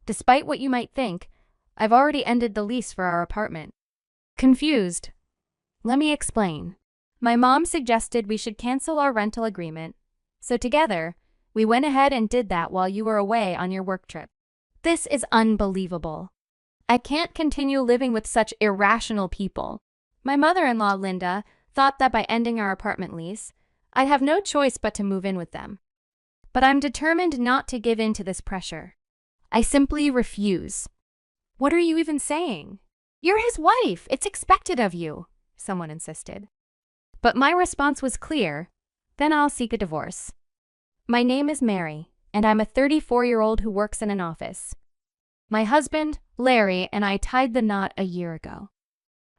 Despite what you might think, I've already ended the lease for our apartment. Confused. Let me explain. My mom suggested we should cancel our rental agreement, so together, we went ahead and did that while you were away on your work trip. This is unbelievable. I can't continue living with such irrational people. My mother-in-law, Linda, thought that by ending our apartment lease, I'd have no choice but to move in with them. But I'm determined not to give in to this pressure. I simply refuse. What are you even saying? You're his wife. It's expected of you, someone insisted. But my response was clear. Then I'll seek a divorce. My name is Mary, and I'm a 34-year-old who works in an office. My husband, Larry, and I tied the knot a year ago.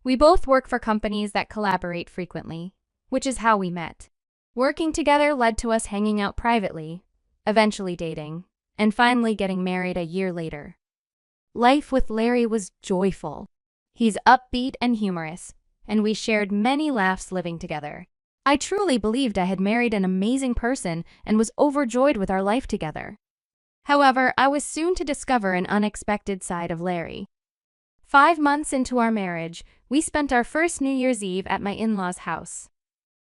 We both work for companies that collaborate frequently, which is how we met. Working together led to us hanging out privately, eventually dating, and finally getting married a year later. Life with Larry was joyful. He's upbeat and humorous, and we shared many laughs living together. I truly believed I had married an amazing person and was overjoyed with our life together. However, I was soon to discover an unexpected side of Larry. 5 months into our marriage, we spent our first New Year's Eve at my in-laws' house.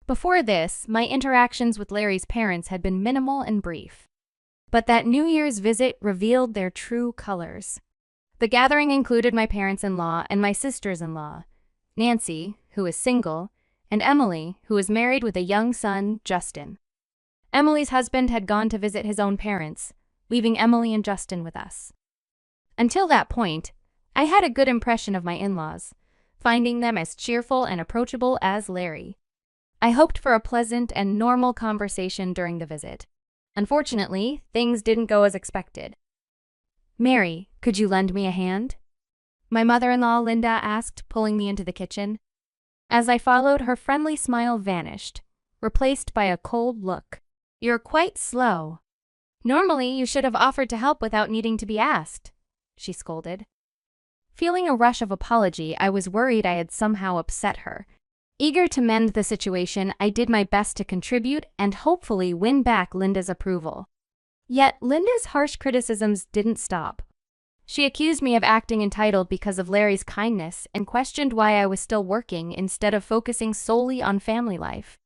Before this, my interactions with Larry's parents had been minimal and brief. But that New Year's visit revealed their true colors. The gathering included my parents-in-law and my sisters-in-law, Nancy, who is single, and Emily, who is married with a young son, Justin. Emily's husband had gone to visit his own parents, leaving Emily and Justin with us. Until that point, I had a good impression of my in-laws, finding them as cheerful and approachable as Larry. I hoped for a pleasant and normal conversation during the visit. Unfortunately, things didn't go as expected. "Mary, could you lend me a hand?" my mother-in-law Linda asked, pulling me into the kitchen. As I followed, her friendly smile vanished, replaced by a cold look. "You're quite slow. Normally, you should have offered to help without needing to be asked," she scolded. Feeling a rush of apology, I was worried I had somehow upset her. Eager to mend the situation, I did my best to contribute and hopefully win back Linda's approval. Yet, Linda's harsh criticisms didn't stop. She accused me of acting entitled because of Larry's kindness and questioned why I was still working instead of focusing solely on family life.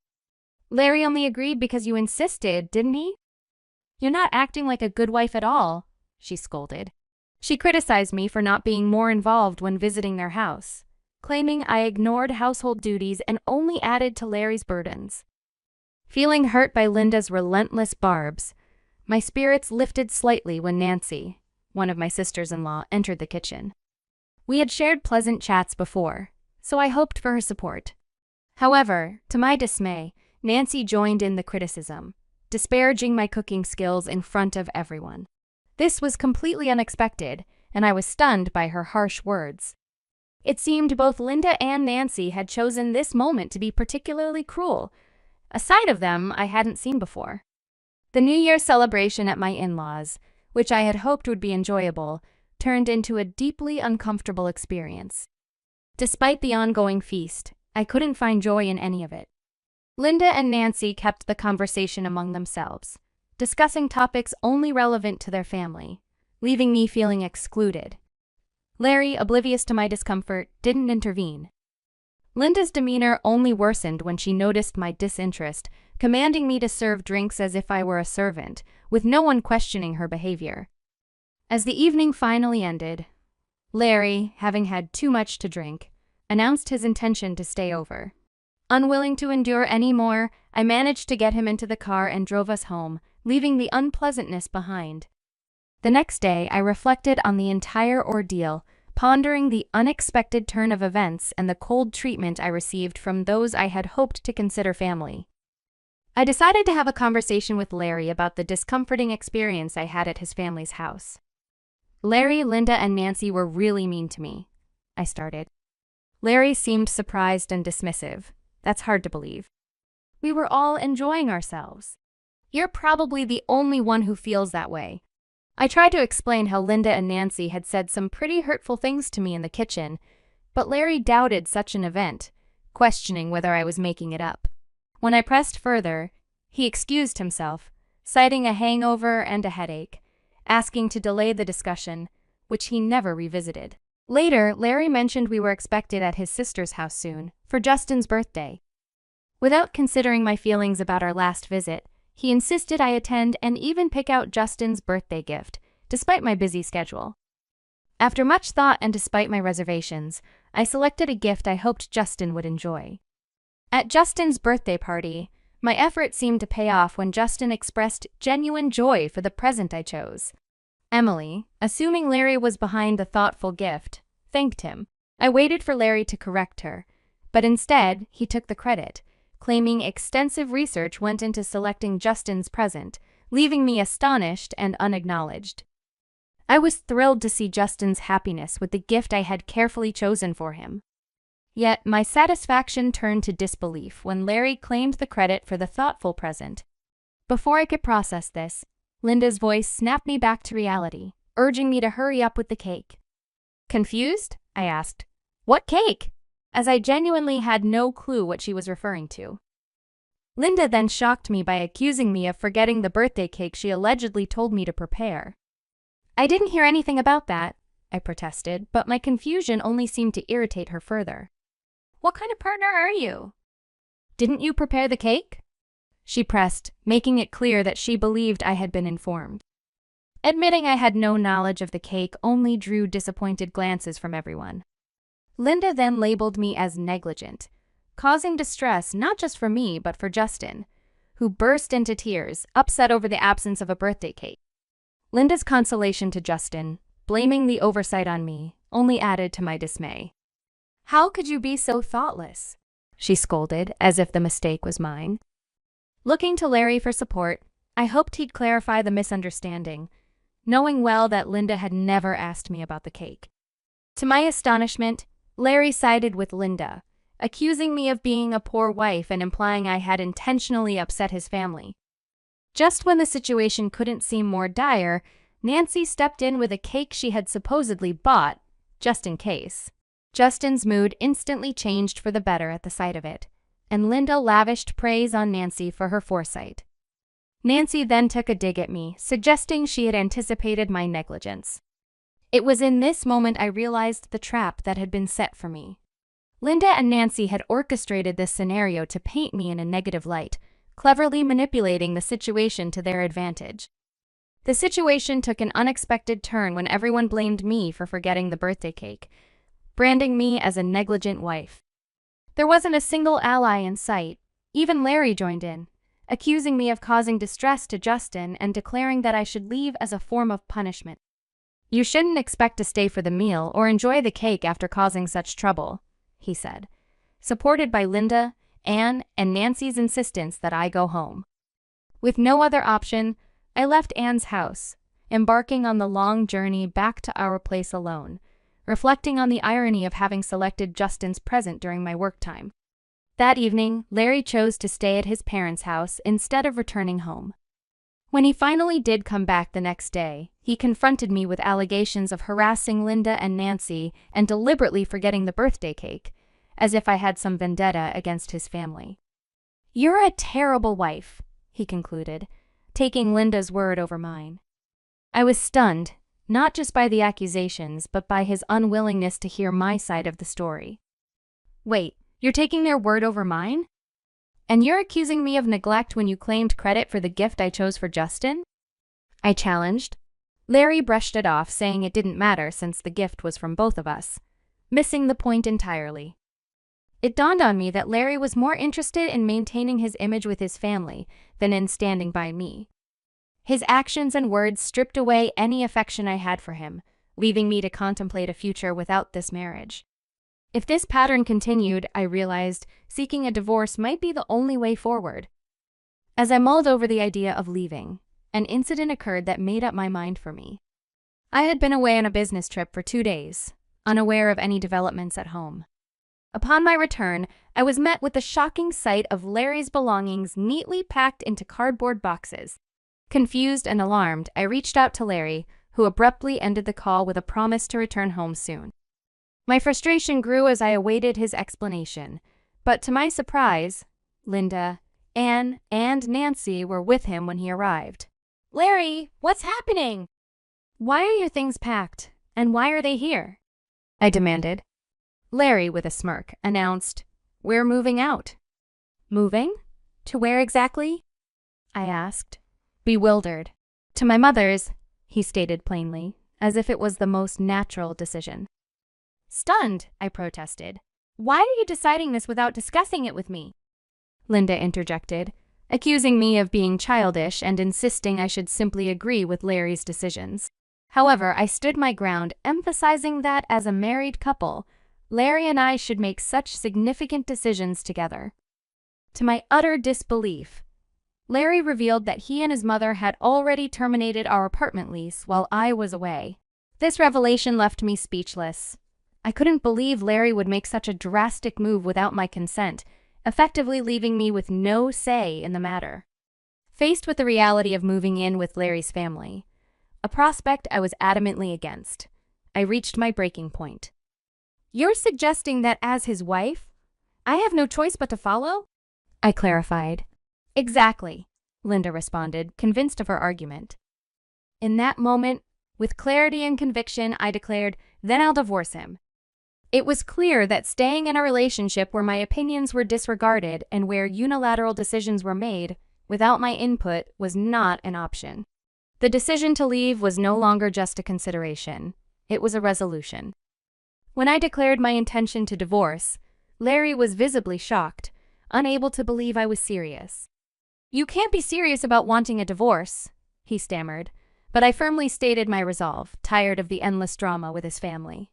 "Larry only agreed because you insisted, didn't he? You're not acting like a good wife at all," she scolded. She criticized me for not being more involved when visiting their house, claiming I ignored household duties and only added to Larry's burdens. Feeling hurt by Linda's relentless barbs, my spirits lifted slightly when Nancy, one of my sisters-in-law, entered the kitchen. We had shared pleasant chats before, so I hoped for her support. However, to my dismay, Nancy joined in the criticism, disparaging my cooking skills in front of everyone. This was completely unexpected, and I was stunned by her harsh words. It seemed both Linda and Nancy had chosen this moment to be particularly cruel, a side of them I hadn't seen before. The New Year's celebration at my in-laws, which I had hoped would be enjoyable, turned into a deeply uncomfortable experience. Despite the ongoing feast, I couldn't find joy in any of it. Linda and Nancy kept the conversation among themselves, discussing topics only relevant to their family, leaving me feeling excluded. Larry, oblivious to my discomfort, didn't intervene. Linda's demeanor only worsened when she noticed my disinterest, commanding me to serve drinks as if I were a servant, with no one questioning her behavior. As the evening finally ended, Larry, having had too much to drink, announced his intention to stay over. Unwilling to endure any more, I managed to get him into the car and drove us home, leaving the unpleasantness behind. The next day, I reflected on the entire ordeal, pondering the unexpected turn of events and the cold treatment I received from those I had hoped to consider family. I decided to have a conversation with Larry about the discomforting experience I had at his family's house. "Larry, Linda, and Nancy were really mean to me," I started. Larry seemed surprised and dismissive. That's hard to believe. "We were all enjoying ourselves. You're probably the only one who feels that way." I tried to explain how Linda and Nancy had said some pretty hurtful things to me in the kitchen, but Larry doubted such an event, questioning whether I was making it up. When I pressed further, he excused himself, citing a hangover and a headache, asking to delay the discussion, which he never revisited. Later, Larry mentioned we were expected at his sister's house soon, for Justin's birthday. Without considering my feelings about our last visit, he insisted I attend and even pick out Justin's birthday gift, despite my busy schedule. After much thought and despite my reservations, I selected a gift I hoped Justin would enjoy. At Justin's birthday party, my effort seemed to pay off when Justin expressed genuine joy for the present I chose. Emily, assuming Larry was behind the thoughtful gift, thanked him. I waited for Larry to correct her, but instead he took the credit, claiming extensive research went into selecting Justin's present, leaving me astonished and unacknowledged. I was thrilled to see Justin's happiness with the gift I had carefully chosen for him. Yet my satisfaction turned to disbelief when Larry claimed the credit for the thoughtful present. Before I could process this, Linda's voice snapped me back to reality, urging me to hurry up with the cake. Confused? I asked. What cake? As I genuinely had no clue what she was referring to. Linda then shocked me by accusing me of forgetting the birthday cake she allegedly told me to prepare. I didn't hear anything about that, I protested, but my confusion only seemed to irritate her further. What kind of partner are you? Didn't you prepare the cake? She pressed, making it clear that she believed I had been informed. Admitting I had no knowledge of the cake only drew disappointed glances from everyone. Linda then labeled me as negligent, causing distress not just for me but for Justin, who burst into tears, upset over the absence of a birthday cake. Linda's consolation to Justin, blaming the oversight on me, only added to my dismay. How could you be so thoughtless? She scolded, as if the mistake was mine. Looking to Larry for support, I hoped he'd clarify the misunderstanding, knowing well that Linda had never asked me about the cake. To my astonishment, Larry sided with Linda, accusing me of being a poor wife and implying I had intentionally upset his family. Just when the situation couldn't seem more dire, Nancy stepped in with a cake she had supposedly bought, just in case. Justin's mood instantly changed for the better at the sight of it, and Linda lavished praise on Nancy for her foresight. Nancy then took a dig at me, suggesting she had anticipated my negligence. It was in this moment I realized the trap that had been set for me. Linda and Nancy had orchestrated this scenario to paint me in a negative light, cleverly manipulating the situation to their advantage. The situation took an unexpected turn when everyone blamed me for forgetting the birthday cake, branding me as a negligent wife. There wasn't a single ally in sight. Even Larry joined in, accusing me of causing distress to Justin and declaring that I should leave as a form of punishment. You shouldn't expect to stay for the meal or enjoy the cake after causing such trouble, he said, supported by Linda, Anne, and Nancy's insistence that I go home. With no other option, I left Anne's house, embarking on the long journey back to our place alone, reflecting on the irony of having selected Justin's present during my work time. That evening, Larry chose to stay at his parents' house instead of returning home. When he finally did come back the next day, he confronted me with allegations of harassing Linda and Nancy and deliberately forgetting the birthday cake, as if I had some vendetta against his family. You're a terrible wife, he concluded, taking Linda's word over mine. I was stunned, not just by the accusations, but by his unwillingness to hear my side of the story. Wait, you're taking their word over mine? And you're accusing me of neglect when you claimed credit for the gift I chose for Justin? I challenged. Larry brushed it off, saying it didn't matter since the gift was from both of us, missing the point entirely. It dawned on me that Larry was more interested in maintaining his image with his family than in standing by me. His actions and words stripped away any affection I had for him, leaving me to contemplate a future without this marriage. If this pattern continued, I realized seeking a divorce might be the only way forward. As I mulled over the idea of leaving, an incident occurred that made up my mind for me. I had been away on a business trip for 2 days, unaware of any developments at home. Upon my return, I was met with the shocking sight of Larry's belongings neatly packed into cardboard boxes. Confused and alarmed, I reached out to Larry, who abruptly ended the call with a promise to return home soon. My frustration grew as I awaited his explanation, but to my surprise, Linda, Anne, and Nancy were with him when he arrived. Larry, what's happening? Why are your things packed? And why are they here? I demanded. Larry, with a smirk, announced, "We're moving out." Moving? To where exactly? I asked, bewildered. To my mother's, he stated plainly, as if it was the most natural decision. Stunned, I protested. Why are you deciding this without discussing it with me? Linda interjected, accusing me of being childish and insisting I should simply agree with Larry's decisions. However, I stood my ground, emphasizing that as a married couple, Larry and I should make such significant decisions together. To my utter disbelief, Larry revealed that he and his mother had already terminated our apartment lease while I was away. This revelation left me speechless. I couldn't believe Larry would make such a drastic move without my consent, effectively leaving me with no say in the matter. Faced with the reality of moving in with Larry's family, a prospect I was adamantly against, I reached my breaking point. You're suggesting that as his wife, I have no choice but to follow? I clarified. Exactly, Linda responded, convinced of her argument. In that moment, with clarity and conviction, I declared, then I'll divorce him. It was clear that staying in a relationship where my opinions were disregarded and where unilateral decisions were made without my input was not an option. The decision to leave was no longer just a consideration. It was a resolution. When I declared my intention to divorce, Larry was visibly shocked, unable to believe I was serious. You can't be serious about wanting a divorce, he stammered, but I firmly stated my resolve, tired of the endless drama with his family.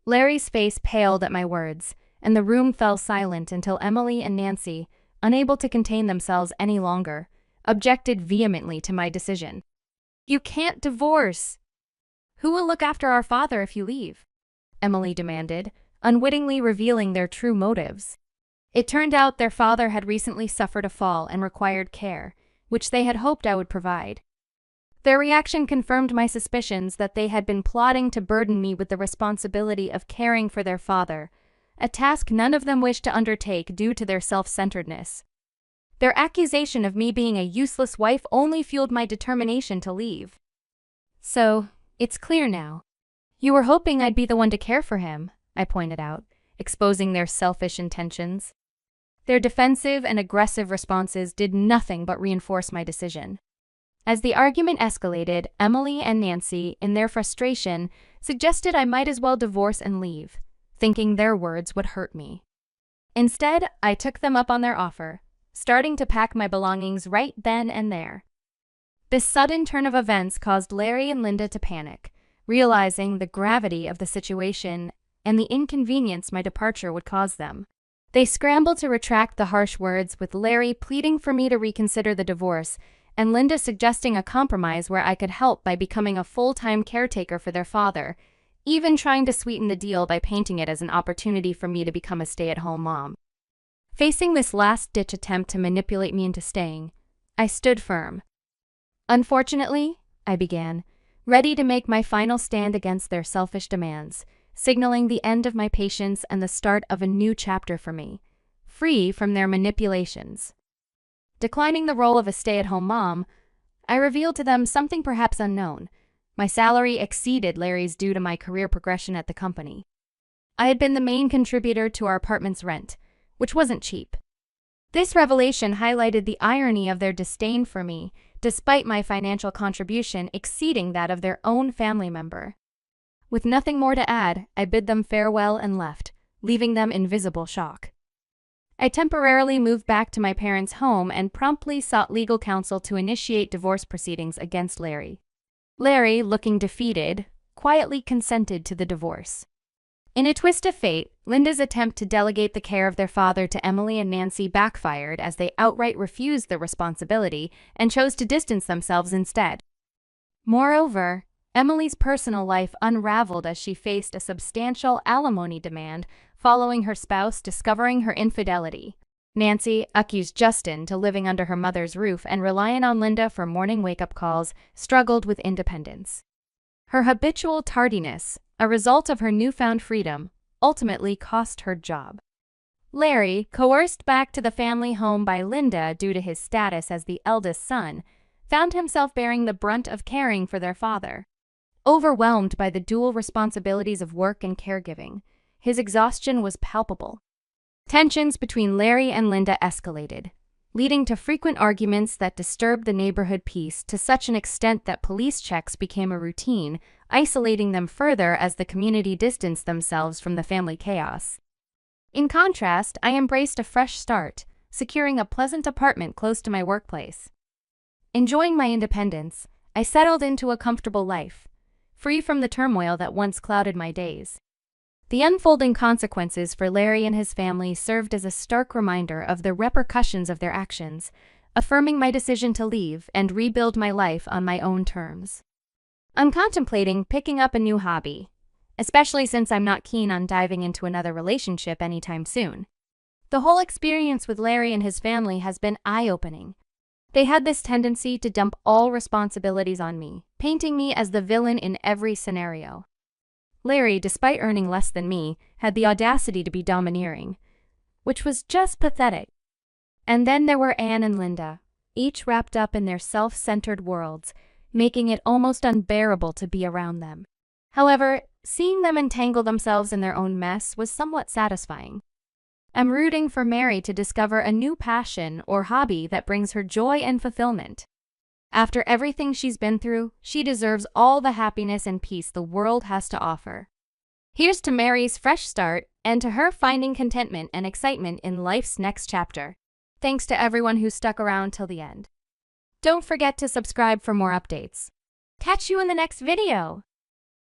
Larry's face paled at my words, and the room fell silent until Emily and Nancy, unable to contain themselves any longer, objected vehemently to my decision. You can't divorce. Who will look after our father if you leave? Emily demanded, unwittingly revealing their true motives. It turned out their father had recently suffered a fall and required care, which they had hoped I would provide. Their reaction confirmed my suspicions that they had been plotting to burden me with the responsibility of caring for their father, a task none of them wished to undertake due to their self-centeredness. Their accusation of me being a useless wife only fueled my determination to leave. So, it's clear now. You were hoping I'd be the one to care for him, I pointed out, exposing their selfish intentions. Their defensive and aggressive responses did nothing but reinforce my decision. As the argument escalated, Emily and Nancy, in their frustration, suggested I might as well divorce and leave, thinking their words would hurt me. Instead, I took them up on their offer, starting to pack my belongings right then and there. This sudden turn of events caused Larry and Linda to panic, realizing the gravity of the situation and the inconvenience my departure would cause them. They scrambled to retract the harsh words, with Larry pleading for me to reconsider the divorce, and Linda suggesting a compromise where I could help by becoming a full-time caretaker for their father, even trying to sweeten the deal by painting it as an opportunity for me to become a stay-at-home mom. Facing this last-ditch attempt to manipulate me into staying, I stood firm. Unfortunately, I began, ready to make my final stand against their selfish demands, signaling the end of my patience and the start of a new chapter for me, free from their manipulations. Declining the role of a stay-at-home mom, I revealed to them something perhaps unknown. My salary exceeded Larry's due to my career progression at the company. I had been the main contributor to our apartment's rent, which wasn't cheap. This revelation highlighted the irony of their disdain for me, despite my financial contribution exceeding that of their own family member. With nothing more to add, I bid them farewell and left, leaving them in visible shock. I temporarily moved back to my parents' home and promptly sought legal counsel to initiate divorce proceedings against Larry. Larry, looking defeated, quietly consented to the divorce. In a twist of fate, Linda's attempt to delegate the care of their father to Emily and Nancy backfired as they outright refused the responsibility and chose to distance themselves instead. Moreover, Emily's personal life unraveled as she faced a substantial alimony demand following her spouse discovering her infidelity. Nancy, accused Justin to living under her mother's roof and relying on Linda for morning wake-up calls, struggled with independence. Her habitual tardiness, a result of her newfound freedom, ultimately cost her job. Larry, coerced back to the family home by Linda due to his status as the eldest son, found himself bearing the brunt of caring for their father. Overwhelmed by the dual responsibilities of work and caregiving, his exhaustion was palpable. Tensions between Larry and Linda escalated, leading to frequent arguments that disturbed the neighborhood peace to such an extent that police checks became a routine, isolating them further as the community distanced themselves from the family chaos. In contrast, I embraced a fresh start, securing a pleasant apartment close to my workplace. Enjoying my independence, I settled into a comfortable life, free from the turmoil that once clouded my days. The unfolding consequences for Larry and his family served as a stark reminder of the repercussions of their actions, affirming my decision to leave and rebuild my life on my own terms. I'm contemplating picking up a new hobby, especially since I'm not keen on diving into another relationship anytime soon. The whole experience with Larry and his family has been eye-opening. They had this tendency to dump all responsibilities on me, painting me as the villain in every scenario. Larry, despite earning less than me, had the audacity to be domineering, which was just pathetic. And then there were Anne and Linda, each wrapped up in their self-centered worlds, making it almost unbearable to be around them. However, seeing them entangle themselves in their own mess was somewhat satisfying. I'm rooting for Mary to discover a new passion or hobby that brings her joy and fulfillment. After everything she's been through, she deserves all the happiness and peace the world has to offer. Here's to Mary's fresh start and to her finding contentment and excitement in life's next chapter. Thanks to everyone who stuck around till the end. Don't forget to subscribe for more updates. Catch you in the next video!